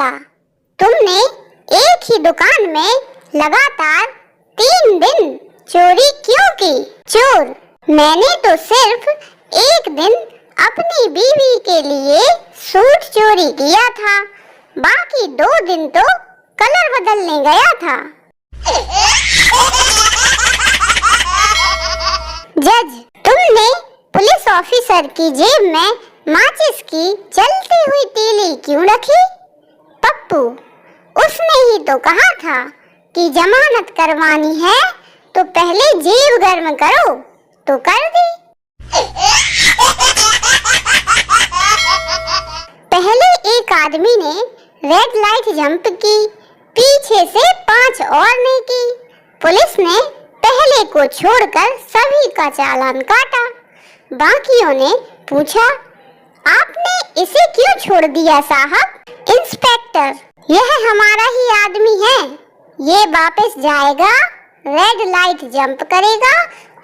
साला, तुमने एक ही दुकान में लगातार 3 दिन चोरी क्यों की? चोर, मैंने तो सिर्फ एक दिन अपनी बीवी के लिए सूट चोरी किया था, बाकी 2 दिन तो कलर बदलने गया था। जज, तुमने पुलिस ऑफिसर की जेब में माचिस की जलती हुई तीली क्यों रखी? पप्पू, उसने ही तो कहा था कि जमानत करवानी है तो पहले जेब गर्म करो, तो कर दी। पहले एक आदमी ने रेड लाइट जंप की, पीछे से 5 और ने की। पुलिस ने पहले को छोड़कर सभी का चालान काटा। बाकियों ने पूछा, आपने इसे क्यों छोड़ दिया साहब? इंस्पेक्टर, यह हमारा ही आदमी है, ये वापस जाएगा, रेड लाइट जंप करेगा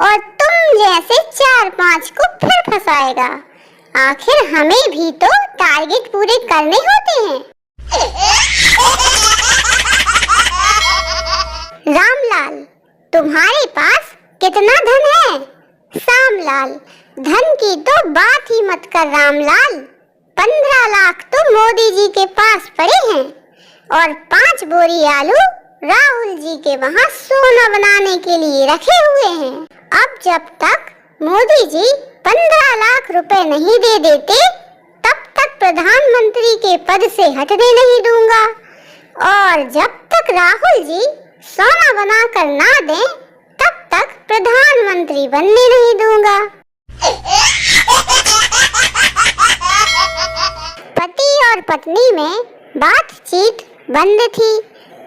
और तुम जैसे 4-5 को फिर फंसाएगा। आखिर हमें भी तो टारगेट पूरे करने होते हैं। रामलाल, तुम्हारे पास कितना धन है? श्यामलाल, धन की तो बात ही मत कर रामलाल, 15 लाख तो मोदी जी के पास पड़े हैं और 5 बोरी आलू राहुल जी के वहाँ सोना बनाने के लिए रखे हुए हैं। अब जब तक मोदी जी 15 लाख रुपए नहीं दे देते, तब तक प्रधानमंत्री के पद से हटने नहीं दूंगा, और जब तक राहुल जी सोना बनाकर ना दें, तब तक प्रधानमंत्री बनने नहीं दूंगा। पति और पत्नी में बातचीत बंद थी,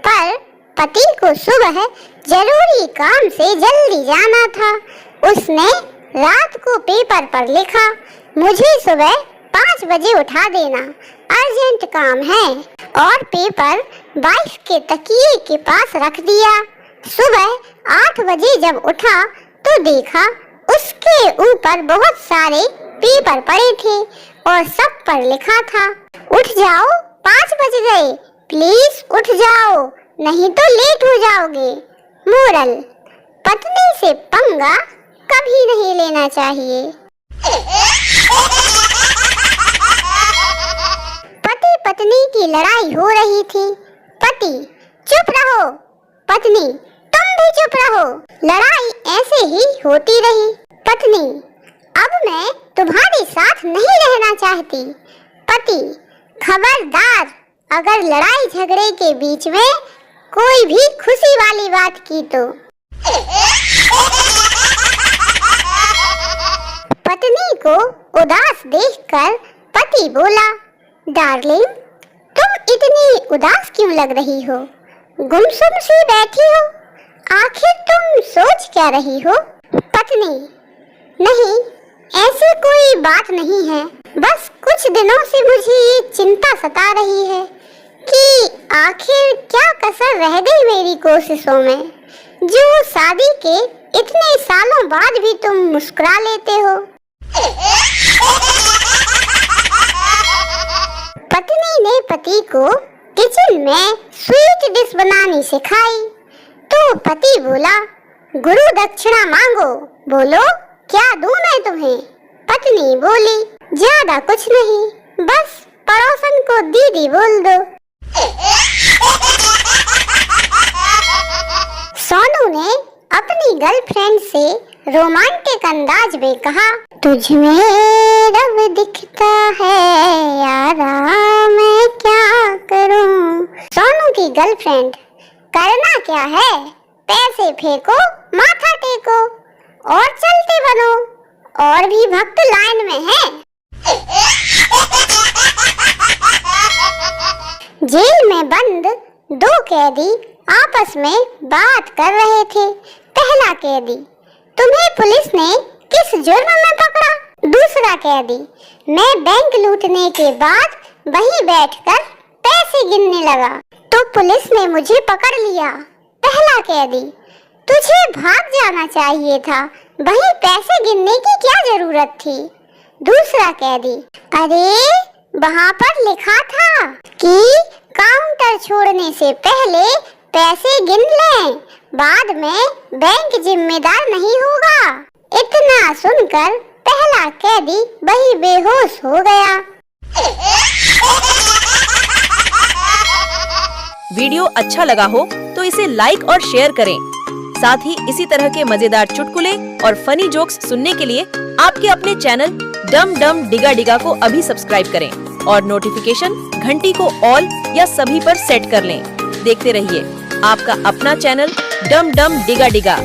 पर पति को सुबह जरूरी काम से जल्दी जाना था। उसने रात को पेपर पर लिखा, मुझे सुबह 5 बजे उठा देना, अर्जेंट काम है, और पेपर वाइफ के तकिए के पास रख दिया। सुबह 8 बजे जब उठा तो देखा उसके ऊपर बहुत सारे पेपर पड़े थे और सब पर लिखा था, उठ जाओ, 5 बज गए, प्लीज उठ जाओ, नहीं तो लेट हो जाओगे। मोरल, पत्नी से पंगा कभी नहीं लेना चाहिए। पति पत्नी की लड़ाई हो रही थी। पति, चुप रहो। पत्नी, तुम भी चुप रहो। लड़ाई ऐसे ही होती रही। पत्नी, अब मैं तुम्हारे साथ नहीं रहना चाहती। पति, खबरदार, अगर लड़ाई झगड़े के बीच में कोई भी खुशी वाली बात की तो। पत्नी को उदास देखकर पति बोला, डार्लिंग, तुम इतनी उदास क्यों लग रही हो? गुमसुम सी बैठी हो, आखिर तुम सोच क्या रही हो? पत्नी, नहीं, ऐसी कोई बात नहीं है, बस कुछ दिनों से मुझे ये चिंता सता रही है कि आखिर क्या कसर रह गई मेरी कोशिशों में, जो शादी के इतने सालों बाद भी तुम मुस्कुरा लेते हो। पत्नी ने पति को किचन में स्वीट डिश बनानी सिखाई, तो पति बोला, गुरु दक्षिणा मांगो, बोलो क्या दूं मैं तुम्हें? पत्नी बोली, ज्यादा कुछ नहीं, बस पड़ोसन को दीदी बोल दो। सोनू ने अपनी गर्लफ्रेंड से रोमांटिक अंदाज में कहा, तुझ में रब दिखता है यारा, मैं क्या करूं? सोनू की गर्लफ्रेंड, करना क्या है, पैसे फेंको, माथा टेको और चलते बनो, और भी भक्त लाइन में हैं। जेल में बंद 2 कैदी आपस में बात कर रहे थे। पहला कैदी, तुम्हें पुलिस ने किस जुर्म में पकड़ा? दूसरा कैदी, मैं बैंक लूटने के बाद वहीं बैठकर पैसे गिनने लगा, तो पुलिस ने मुझे पकड़ लिया। पहला कैदी, तुझे भाग जाना चाहिए था, वहीं पैसे गिनने की क्या जरूरत थी? दूसरा कैदी, अरे वहाँ पर लिखा था कि काउंटर छोड़ने से पहले पैसे गिन लें, बाद में बैंक जिम्मेदार नहीं होगा। इतना सुनकर पहला कैदी वही बेहोश हो गया। वीडियो अच्छा लगा हो तो इसे लाइक और शेयर करें। साथ ही इसी तरह के मजेदार चुटकुले और फनी जोक्स सुनने के लिए आपके अपने चैनल डम डम डिगा डिगा को अभी सब्सक्राइब करें और नोटिफिकेशन घंटी को ऑल या सभी पर सेट कर लें। देखते रहिए आपका अपना चैनल डम डम डिगा डिगा।